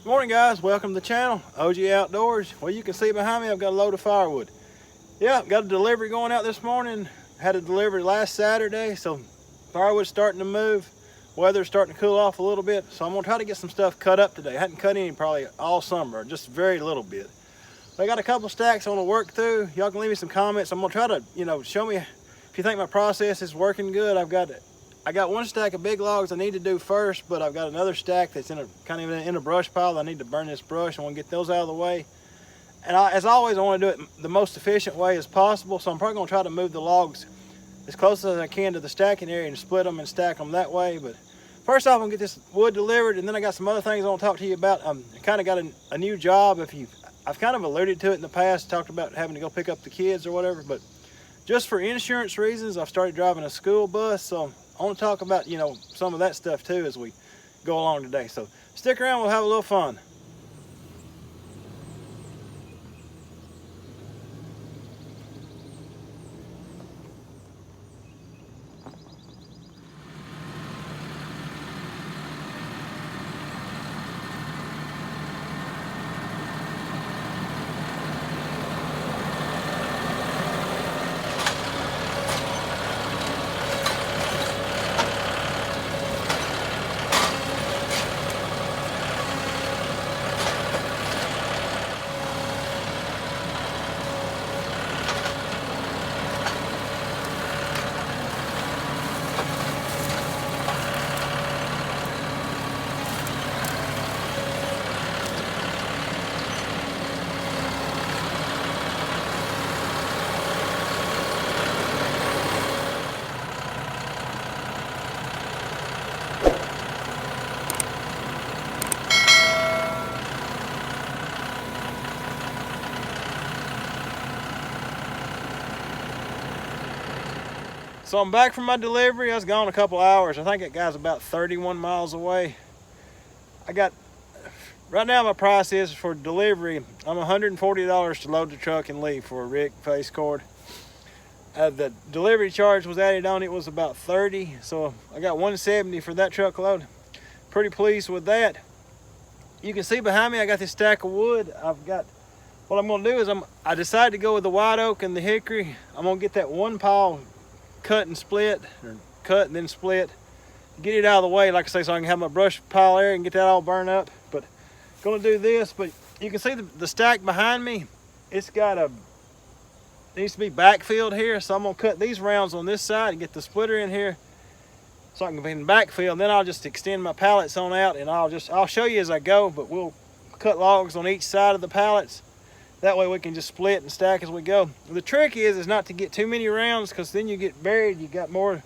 Good morning, guys. Welcome to the channel, OGA Outdoors. Well, you can see behind me, I've got a load of firewood. Yeah, got a delivery going out this morning. Had a delivery last Saturday, so firewood's starting to move. Weather's starting to cool off a little bit, so I'm gonna try to get some stuff cut up today. I hadn't cut any probably all summer, just very little bit. I got a couple stacks I want to work through. Y'all can leave me some comments. I'm gonna try to, show me if you think my process is working good. I got one stack of big logs I need to do first, but I've got another stack that's kind of in a brush pile. I need to burn this brush. I want to get those out of the way. And as always, I want to do it the most efficient way as possible. So I'm probably going to try to move the logs as close as I can to the stacking area and split them and stack them that way. But first off, I'm going to get this wood delivered, and then I got some other things I want to talk to you about. I kind of got a new job. I've kind of alluded to it in the past, talked about having to go pick up the kids or whatever, but just for insurance reasons, I've started driving a school bus. So I want to talk about, some of that stuff too as we go along today. So stick around, we'll have a little fun. So I'm back from my delivery. I was gone a couple hours. I think that guy's about 31 miles away. Right now my price is for delivery, I'm $140 to load the truck and leave for a rig face cord. The delivery charge was added on, it was about $30. So I got $170 for that truckload. Pretty pleased with that. You can see behind me, I got this stack of wood. What I'm gonna do is I decided to go with the white oak and the hickory. I'm gonna get that one pile cut and split, or cut and then split, get it out of the way, like I say, so I can have my brush pile there and get that all burned up. But gonna do this. But you can see the stack behind me, needs to be backfilled here, so I'm gonna cut these rounds on this side and get the splitter in here so I can be in backfill, and then I'll just extend my pallets on out, and I'll show you as I go. But we'll cut logs on each side of the pallets. That way we can just split and stack as we go. The trick is not to get too many rounds, because then you get buried. You got more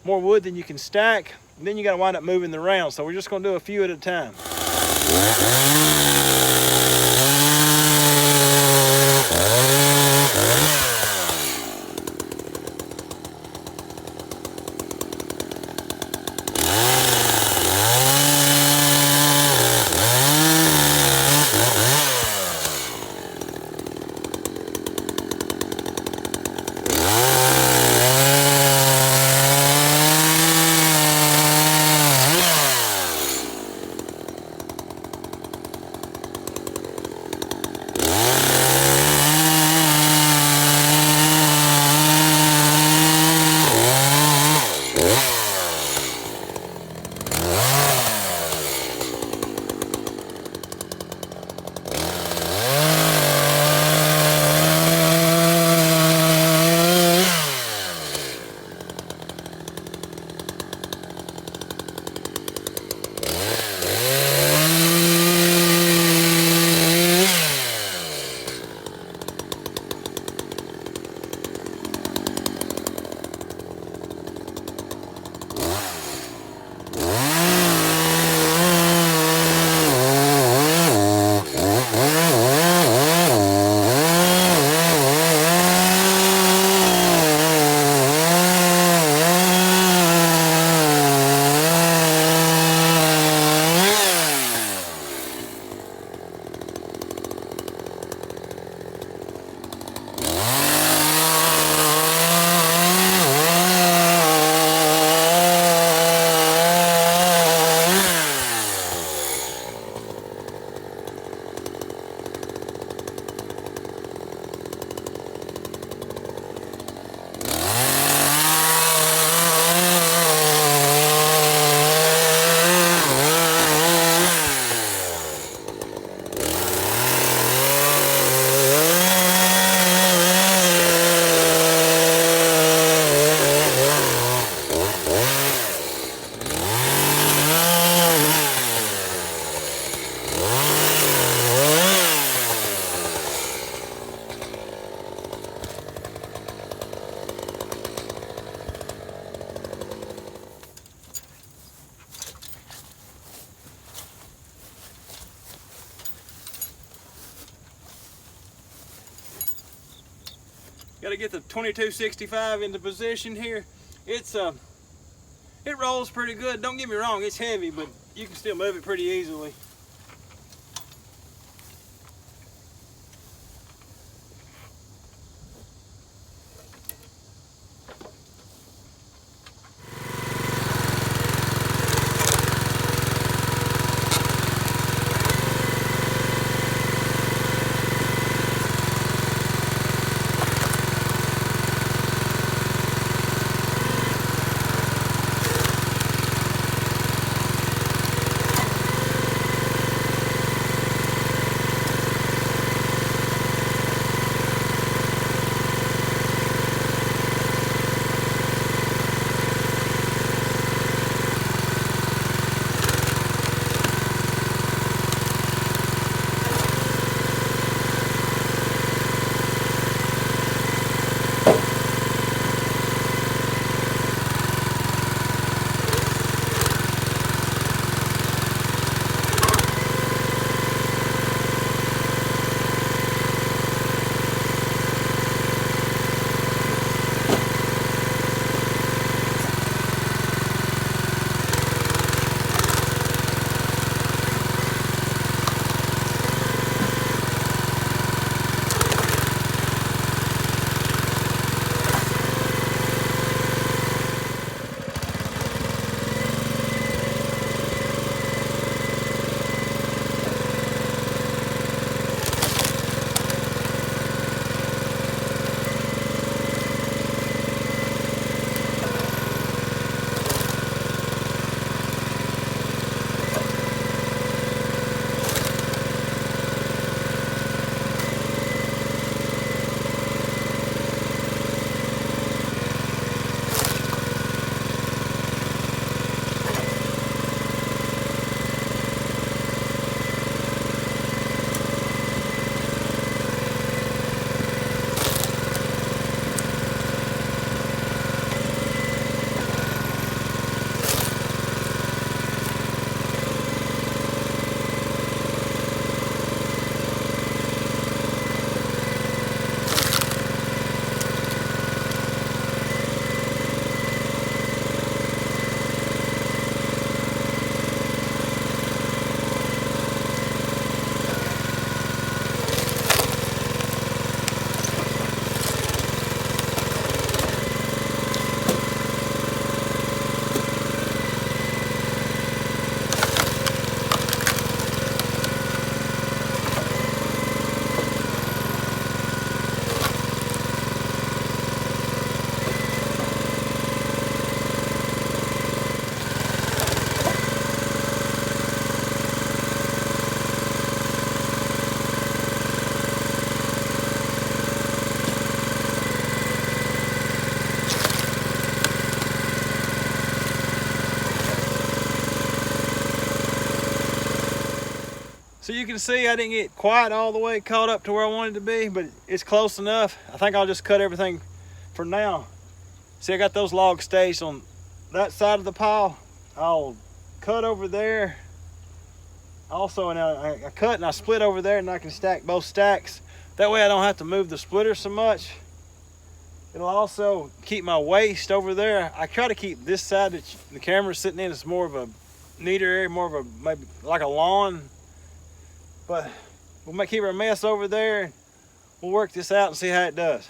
wood than you can stack, and then you got to wind up moving the rounds. So we're just going to do a few at a time. Got to get the 2265 into position here. It rolls pretty good. Don't get me wrong, it's heavy, but you can still move it pretty easily. So you can see I didn't get quite all the way caught up to where I wanted to be, but it's close enough. I think I'll just cut everything for now. See, I got those logs staged on that side of the pile. I'll cut over there. Also, and I cut and I split over there, and I can stack both stacks. That way I don't have to move the splitter so much. It'll also keep my waste over there. I try to keep this side that the camera's sitting in, it's more of a neater area, more of a, maybe like a lawn. But we'll keep our mess over there. We'll work this out and see how it does.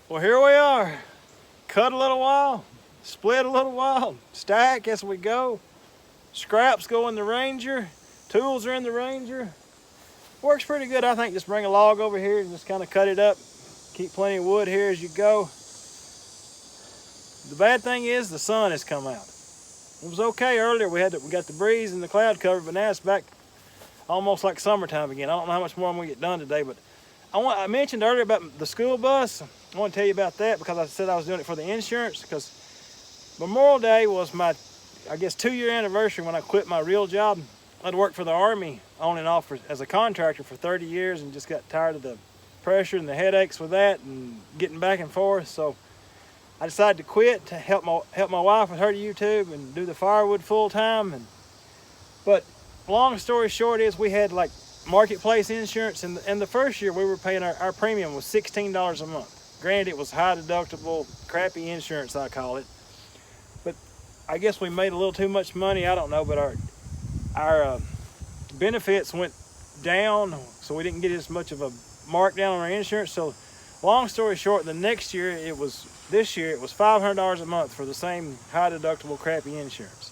Well, here we are. Cut a little while, split a little while, stack as we go. Scraps go in the Ranger, tools are in the Ranger. Works pretty good, I think. Just bring a log over here and just kind of cut it up. Keep plenty of wood here as you go. The bad thing is the sun has come out. It was okay earlier. We got the breeze and the cloud cover, but now it's back almost like summertime again. I don't know how much more I'm gonna get done today, but I mentioned earlier about the school bus. I want to tell you about that because I said I was doing it for the insurance, because Memorial Day was my, I guess, 2-year anniversary when I quit my real job. I'd worked for the Army on and off as a contractor for 30 years and just got tired of the pressure and the headaches with that and getting back and forth. So I decided to quit to help my wife with her YouTube and do the Firewood full time. But long story short is we had like marketplace insurance, and the first year we were paying our premium was $16 a month. Granted, it was high deductible, crappy insurance, I call it. But I guess we made a little too much money, I don't know, but our benefits went down, so we didn't get as much of a markdown on our insurance. So long story short, this year it was $500 a month for the same high deductible, crappy insurance.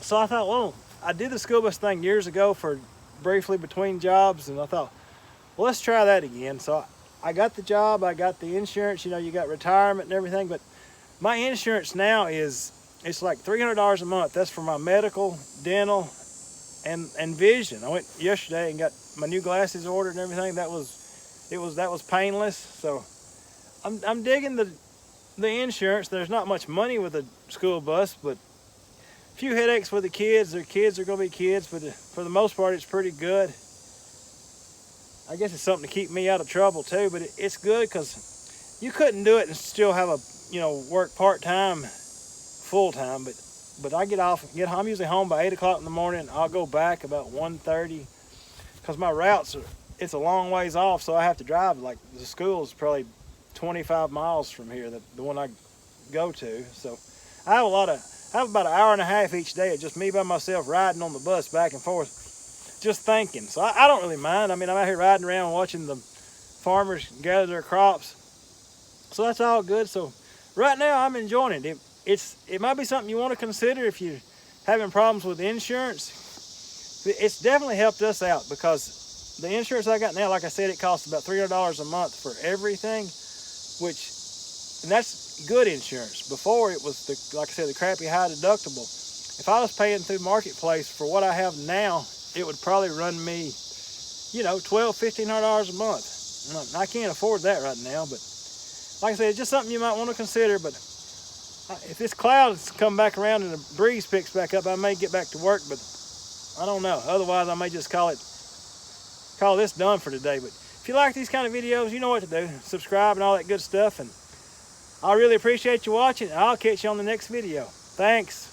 So I thought, well, I did the school bus thing years ago for briefly between jobs, and I thought, well, let's try that again. So I got the job, I got the insurance, you got retirement and everything, but my insurance now it's like $300 a month. That's for my medical, dental, and vision. I went yesterday and got my new glasses ordered and everything. That was painless. So I'm digging the insurance. There's not much money with a school bus, but a few headaches with the kids. Their kids are gonna be kids, but for the most part, it's pretty good. I guess it's something to keep me out of trouble too, but it's good because you couldn't do it and still have work part-time, full-time, but I get home. I'm usually home by 8 o'clock in the morning. I'll go back about 1:30 because my routes it's a long ways off, so I have to drive. Like the school is probably 25 miles from here, the one I go to. So I have about an hour and a half each day of just me by myself riding on the bus back and forth, just thinking. So I don't really mind. I mean, I'm out here riding around watching the farmers gather their crops. So that's all good. So right now I'm enjoying it. It might be something you want to consider if you're having problems with insurance. It's definitely helped us out because the insurance I got now, like I said, it costs about $300 a month for everything, and that's good insurance. Before it was like I said, the crappy high deductible. If I was paying through Marketplace for what I have now, it would probably run me, $1,200–1,500 a month. I can't afford that right now, but like I said, it's just something you might want to consider. But if this clouds come back around and the breeze picks back up, I may get back to work, but I don't know. Otherwise, I may just call this done for today. But if you like these kind of videos, you know what to do. Subscribe and all that good stuff. And I really appreciate you watching. I'll catch you on the next video. Thanks.